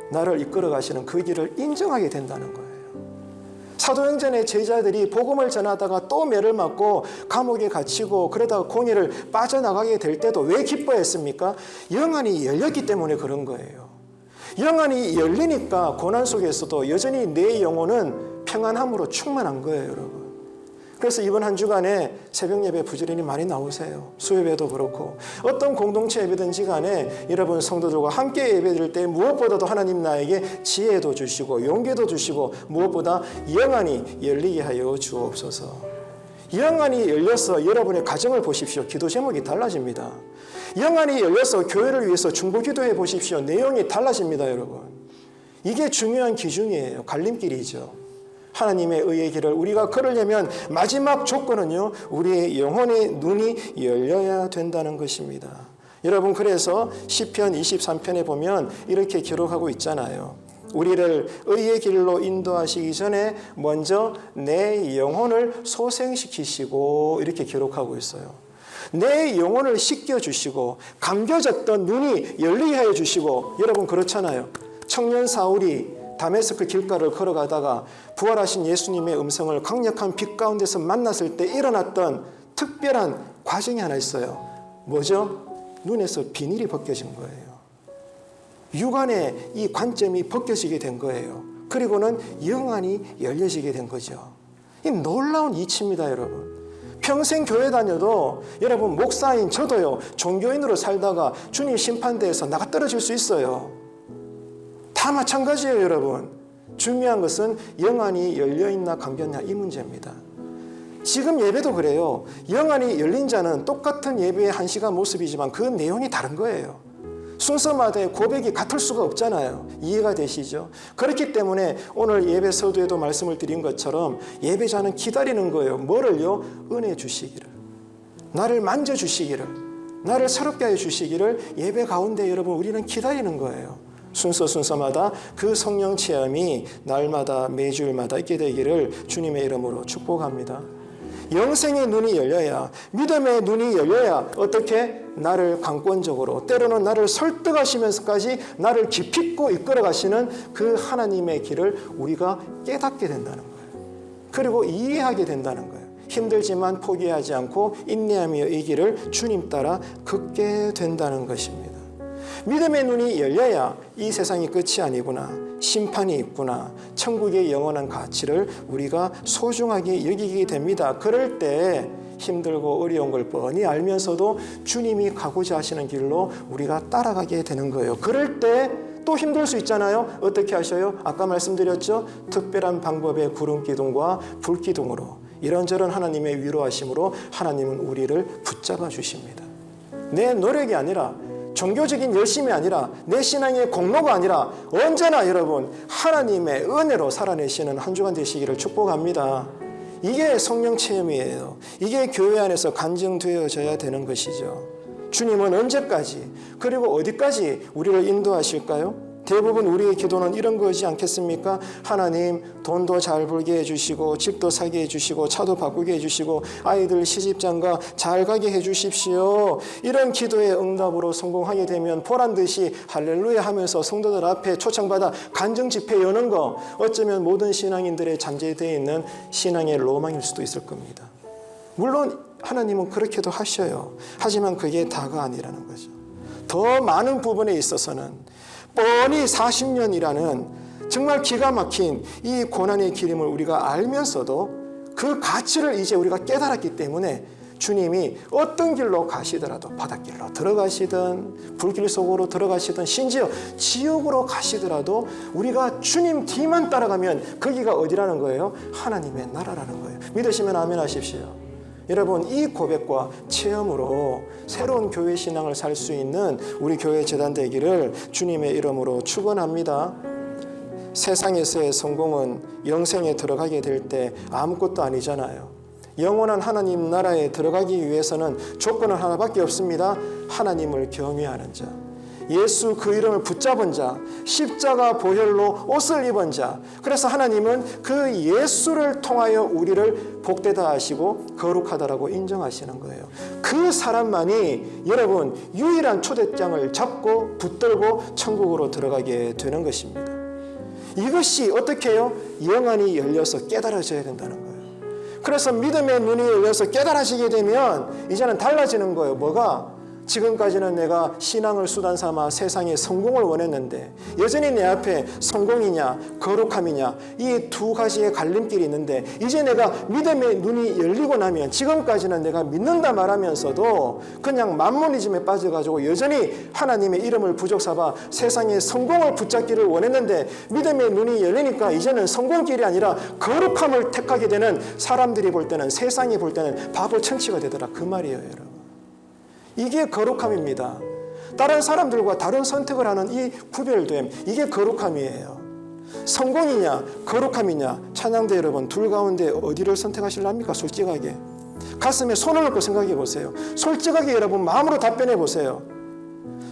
[SPEAKER 1] 나를 이끌어 가시는 그 길을 인정하게 된다는 거예요. 사도행전의 제자들이 복음을 전하다가 또 매를 맞고 감옥에 갇히고 그러다가 공회를 빠져나가게 될 때도 왜 기뻐했습니까? 영안이 열렸기 때문에 그런 거예요. 영안이 열리니까 고난 속에서도 여전히 내 영혼은 평안함으로 충만한 거예요, 여러분. 그래서 이번 한 주간에 새벽 예배 부지런히 많이 나오세요. 수요예배도 그렇고 어떤 공동체 예배든지 간에 여러분 성도들과 함께 예배드릴 때 무엇보다도 하나님 나에게 지혜도 주시고 용기도 주시고 무엇보다 영안이 열리게 하여 주옵소서. 영안이 열려서 여러분의 가정을 보십시오. 기도 제목이 달라집니다. 영안이 열려서 교회를 위해서 중보기도해 보십시오. 내용이 달라집니다, 여러분. 이게 중요한 기준이에요. 갈림길이죠. 하나님의 의의 길을 우리가 걸으려면 마지막 조건은요, 우리의 영혼의 눈이 열려야 된다는 것입니다. 여러분, 그래서 시편 23편에 보면 이렇게 기록하고 있잖아요. 우리를 의의 길로 인도하시기 전에 먼저 내 영혼을 소생시키시고 이렇게 기록하고 있어요. 내 영혼을 씻겨주시고 감겨졌던 눈이 열리게 하여 주시고, 여러분 그렇잖아요. 청년 사울이 다메스크 길가를 걸어가다가 부활하신 예수님의 음성을 강력한 빛 가운데서 만났을 때 일어났던 특별한 과정이 하나 있어요. 뭐죠? 눈에서 비닐이 벗겨진 거예요. 육안의 이 관점이 벗겨지게 된 거예요. 그리고는 영안이 열려지게 된 거죠. 이 놀라운 이치입니다, 여러분. 평생 교회 다녀도 여러분 목사인 저도요, 종교인으로 살다가 주님 심판대에서 나가 떨어질 수 있어요. 다 마찬가지예요, 여러분. 중요한 것은 영안이 열려있나 감겼냐 이 문제입니다. 지금 예배도 그래요. 영안이 열린 자는 똑같은 예배의 1시간 모습이지만 그 내용이 다른 거예요. 순서마다의 고백이 같을 수가 없잖아요. 이해가 되시죠? 그렇기 때문에 오늘 예배 서두에도 말씀을 드린 것처럼 예배자는 기다리는 거예요. 뭐를요? 은혜 주시기를, 나를 만져주시기를, 나를 새롭게 하여 주시기를 예배 가운데 여러분 우리는 기다리는 거예요. 순서마다 그 성령 체험이 날마다 매주일마다 있게 되기를 주님의 이름으로 축복합니다. 영생의 눈이 열려야, 믿음의 눈이 열려야 어떻게 나를 강권적으로 때로는 나를 설득하시면서까지 나를 깊이 있고 이끌어 가시는 그 하나님의 길을 우리가 깨닫게 된다는 거예요. 그리고 이해하게 된다는 거예요. 힘들지만 포기하지 않고 인내하며 이 길을 주님 따라 걷게 된다는 것입니다. 믿음의 눈이 열려야 이 세상이 끝이 아니구나, 심판이 있구나, 천국의 영원한 가치를 우리가 소중하게 여기게 됩니다. 그럴 때 힘들고 어려운 걸 뻔히 알면서도 주님이 가고자 하시는 길로 우리가 따라가게 되는 거예요. 그럴 때 또 힘들 수 있잖아요. 어떻게 하셔요? 아까 말씀드렸죠. 특별한 방법의 구름기둥과 불기둥으로 이런저런 하나님의 위로하심으로 하나님은 우리를 붙잡아 주십니다. 내 노력이 아니라, 종교적인 열심이 아니라, 내 신앙의 공로가 아니라 언제나 여러분 하나님의 은혜로 살아내시는 한 주간 되시기를 축복합니다. 이게 성령 체험이에요. 이게 교회 안에서 간증되어져야 되는 것이죠. 주님은 언제까지 그리고 어디까지 우리를 인도하실까요? 대부분 우리의 기도는 이런 거지 않겠습니까? 하나님, 돈도 잘 벌게 해주시고, 집도 사게 해주시고, 차도 바꾸게 해주시고, 아이들 시집장가 잘 가게 해주십시오. 이런 기도의 응답으로 성공하게 되면 보란듯이 할렐루야 하면서 성도들 앞에 초청받아 간증 집회 여는 거, 어쩌면 모든 신앙인들의 잠재되어 있는 신앙의 로망일 수도 있을 겁니다. 물론 하나님은 그렇게도 하셔요. 하지만 그게 다가 아니라는 거죠. 더 많은 부분에 있어서는 뻔히 40년이라는 정말 기가 막힌 이 고난의 길임을 우리가 알면서도 그 가치를 이제 우리가 깨달았기 때문에 주님이 어떤 길로 가시더라도, 바닷길로 들어가시든 불길 속으로 들어가시든 심지어 지옥으로 가시더라도 우리가 주님 뒤만 따라가면 거기가 어디라는 거예요? 하나님의 나라라는 거예요. 믿으시면 아멘 하십시오. 여러분, 이 고백과 체험으로 새로운 교회 신앙을 살 수 있는 우리 교회 재단 되기를 주님의 이름으로 축원합니다. 세상에서의 성공은 영생에 들어가게 될 때 아무것도 아니잖아요. 영원한 하나님 나라에 들어가기 위해서는 조건은 하나밖에 없습니다. 하나님을 경외하는 자, 예수 그 이름을 붙잡은 자, 십자가 보혈로 옷을 입은 자. 그래서 하나님은 그 예수를 통하여 우리를 복되다 하시고 거룩하다라고 인정하시는 거예요. 그 사람만이 여러분 유일한 초대장을 잡고 붙들고 천국으로 들어가게 되는 것입니다. 이것이 어떻게 해요? 영안이 열려서 깨달아져야 된다는 거예요. 그래서 믿음의 눈이 열려서 깨달아지게 되면 이제는 달라지는 거예요. 뭐가? 지금까지는 내가 신앙을 수단 삼아 세상에 성공을 원했는데 여전히 내 앞에 성공이냐 거룩함이냐 이 두 가지의 갈림길이 있는데, 이제 내가 믿음의 눈이 열리고 나면 지금까지는 내가 믿는다 말하면서도 그냥 만모니즘에 빠져가지고 여전히 하나님의 이름을 부족 삼아 세상의 성공을 붙잡기를 원했는데, 믿음의 눈이 열리니까 이제는 성공길이 아니라 거룩함을 택하게 되는, 사람들이 볼 때는, 세상이 볼 때는 바보 천치가 되더라, 그 말이에요. 여러분, 이게 거룩함입니다. 다른 사람들과 다른 선택을 하는 이 구별됨, 이게 거룩함이에요. 성공이냐 거룩함이냐, 찬양대 여러분 둘 가운데 어디를 선택하실랍니까? 솔직하게 가슴에 손을 얹고 생각해 보세요. 솔직하게 여러분 마음으로 답변해 보세요.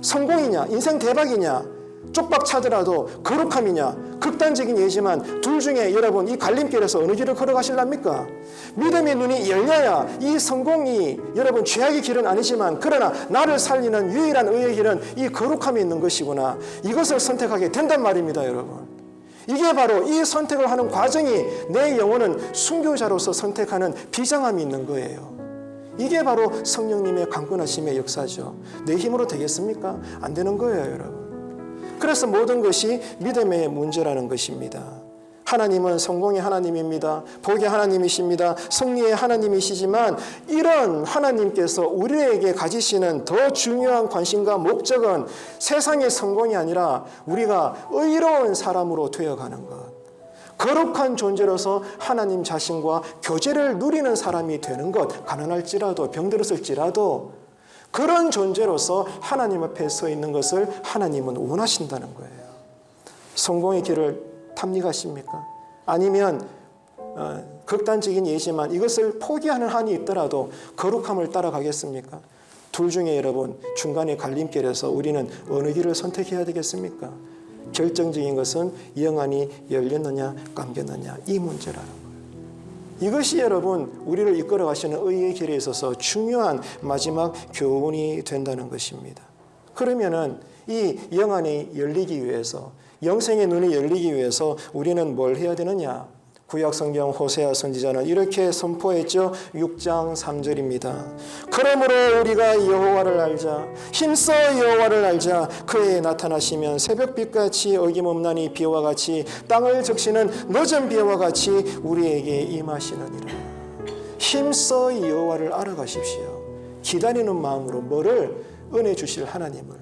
[SPEAKER 1] 성공이냐, 인생 대박이냐, 쪽박 차더라도 거룩함이냐, 극단적인 예지만 둘 중에 여러분 이 갈림길에서 어느 길을 걸어가실랍니까? 믿음의 눈이 열려야 이 성공이 여러분 죄악의 길은 아니지만 그러나 나를 살리는 유일한 의의 길은 이 거룩함이 있는 것이구나, 이것을 선택하게 된단 말입니다. 여러분, 이게 바로 이 선택을 하는 과정이 내 영혼은 순교자로서 선택하는 비장함이 있는 거예요. 이게 바로 성령님의 강권하심의 역사죠. 내 힘으로 되겠습니까? 안 되는 거예요, 여러분. 그래서 모든 것이 믿음의 문제라는 것입니다. 하나님은 성공의 하나님입니다. 복의 하나님이십니다. 승리의 하나님이시지만 이런 하나님께서 우리에게 가지시는 더 중요한 관심과 목적은 세상의 성공이 아니라 우리가 의로운 사람으로 되어가는 것, 거룩한 존재로서 하나님 자신과 교제를 누리는 사람이 되는 것, 가난할지라도 병들었을지라도 그런 존재로서 하나님 앞에 서 있는 것을 하나님은 원하신다는 거예요. 성공의 길을 탐닉하십니까? 아니면 극단적인 예지만 이것을 포기하는 한이 있더라도 거룩함을 따라가겠습니까? 둘 중에 여러분 중간의 갈림길에서 우리는 어느 길을 선택해야 되겠습니까? 결정적인 것은 영안이 열렸느냐 감겼느냐, 이 문제라는 거예요. 이것이 여러분 우리를 이끌어 가시는 의의 길에 있어서 중요한 마지막 교훈이 된다는 것입니다. 그러면은 이 영안이 열리기 위해서, 영생의 눈이 열리기 위해서 우리는 뭘 해야 되느냐? 구약성경 호세아 선지자는 이렇게 선포했죠. 6장 3절입니다. 그러므로 우리가 여호와를 알자, 힘써 여호와를 알자. 그의 나타나시면 새벽빛같이 어김없나니 비와 같이 땅을 적시는 늦은 비와 같이 우리에게 임하시느니라. 힘써 여호와를 알아가십시오. 기다리는 마음으로 뭐를? 은혜 주실 하나님을.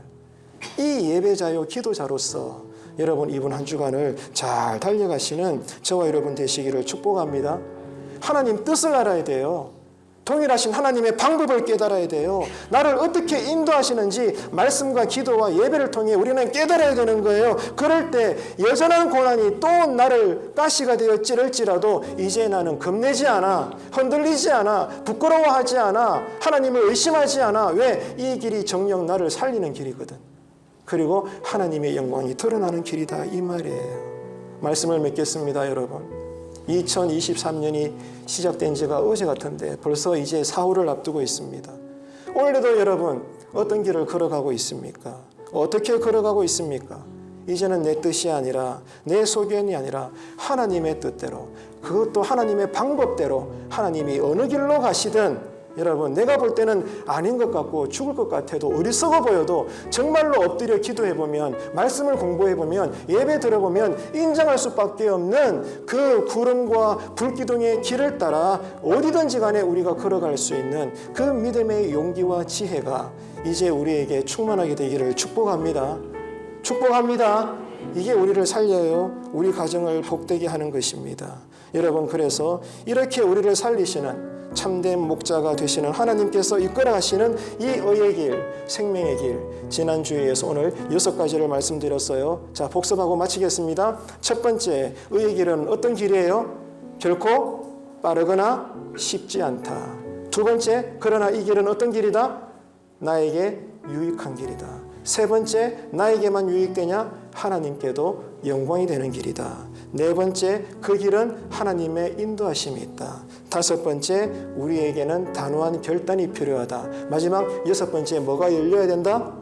[SPEAKER 1] 이 예배자요 기도자로서 여러분 이번 한 주간을 잘 달려가시는 저와 여러분 되시기를 축복합니다. 하나님 뜻을 알아야 돼요. 동일하신 하나님의 방법을 깨달아야 돼요. 나를 어떻게 인도하시는지 말씀과 기도와 예배를 통해 우리는 깨달아야 되는 거예요. 그럴 때 여전한 고난이 또 나를 가시가 되어 찌를지라도 이제 나는 겁내지 않아, 흔들리지 않아, 부끄러워하지 않아, 하나님을 의심하지 않아. 왜? 이 길이 정녕 나를 살리는 길이거든. 그리고 하나님의 영광이 드러나는 길이다, 이 말이에요. 말씀을 맺겠습니다. 여러분, 2023년이 시작된 지가 어제 같은데 벌써 이제 사흘을 앞두고 있습니다. 올해도 여러분 어떤 길을 걸어가고 있습니까? 어떻게 걸어가고 있습니까? 이제는 내 뜻이 아니라, 내 소견이 아니라 하나님의 뜻대로, 그것도 하나님의 방법대로 하나님이 어느 길로 가시든 여러분, 내가 볼 때는 아닌 것 같고 죽을 것 같아도, 어리석어 보여도 정말로 엎드려 기도해보면, 말씀을 공부해보면, 예배 들어보면 인정할 수밖에 없는 그 구름과 불기둥의 길을 따라 어디든지 간에 우리가 걸어갈 수 있는 그 믿음의 용기와 지혜가 이제 우리에게 충만하게 되기를 축복합니다. 축복합니다. 이게 우리를 살려요. 우리 가정을 복되게 하는 것입니다. 여러분, 그래서 이렇게 우리를 살리시는 참된 목자가 되시는 하나님께서 이끌어가시는 이 의의 길, 생명의 길, 지난주에서 오늘 6가지를 말씀드렸어요. 자, 복습하고 마치겠습니다. 첫 번째, 의의 길은 어떤 길이에요? 결코 빠르거나 쉽지 않다. 두 번째, 그러나 이 길은 어떤 길이다? 나에게 유익한 길이다. 세 번째, 나에게만 유익되냐? 하나님께도 영광이 되는 길이다. 네 번째, 그 길은 하나님의 인도하심이 있다. 다섯 번째, 우리에게는 단호한 결단이 필요하다. 마지막 6번째, 뭐가 열려야 된다?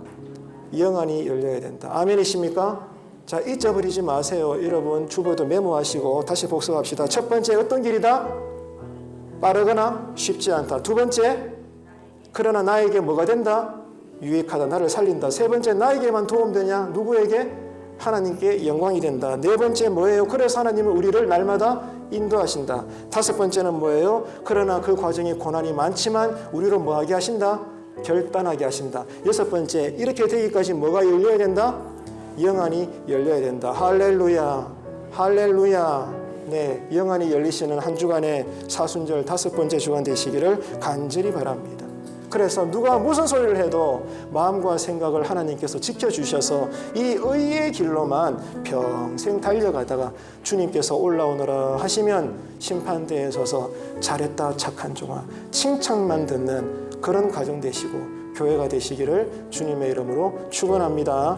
[SPEAKER 1] 영안이 열려야 된다. 아멘이십니까? 자, 잊어버리지 마세요. 여러분 주보도 메모하시고 다시 복습합시다. 첫 번째, 어떤 길이다? 빠르거나 쉽지 않다. 두 번째, 그러나 나에게 뭐가 된다? 유익하다. 나를 살린다. 세 번째, 나에게만 도움되냐? 누구에게? 하나님께 영광이 된다. 네 번째 뭐예요? 그래서 하나님은 우리를 날마다 인도하신다. 다섯 번째는 뭐예요? 그러나 그 과정에 고난이 많지만 우리로 뭐하게 하신다? 결단하게 하신다. 여섯 번째, 이렇게 되기까지 뭐가 열려야 된다? 영안이 열려야 된다. 할렐루야, 할렐루야. 네, 영안이 열리시는 한 주간의 사순절 5번째 주간 되시기를 간절히 바랍니다. 그래서 누가 무슨 소리를 해도 마음과 생각을 하나님께서 지켜주셔서 이 의의 길로만 평생 달려가다가 주님께서 올라오너라 하시면 심판대에 서서 잘했다 착한 종아 칭찬만 듣는 그런 가정 되시고 교회가 되시기를 주님의 이름으로 축원합니다.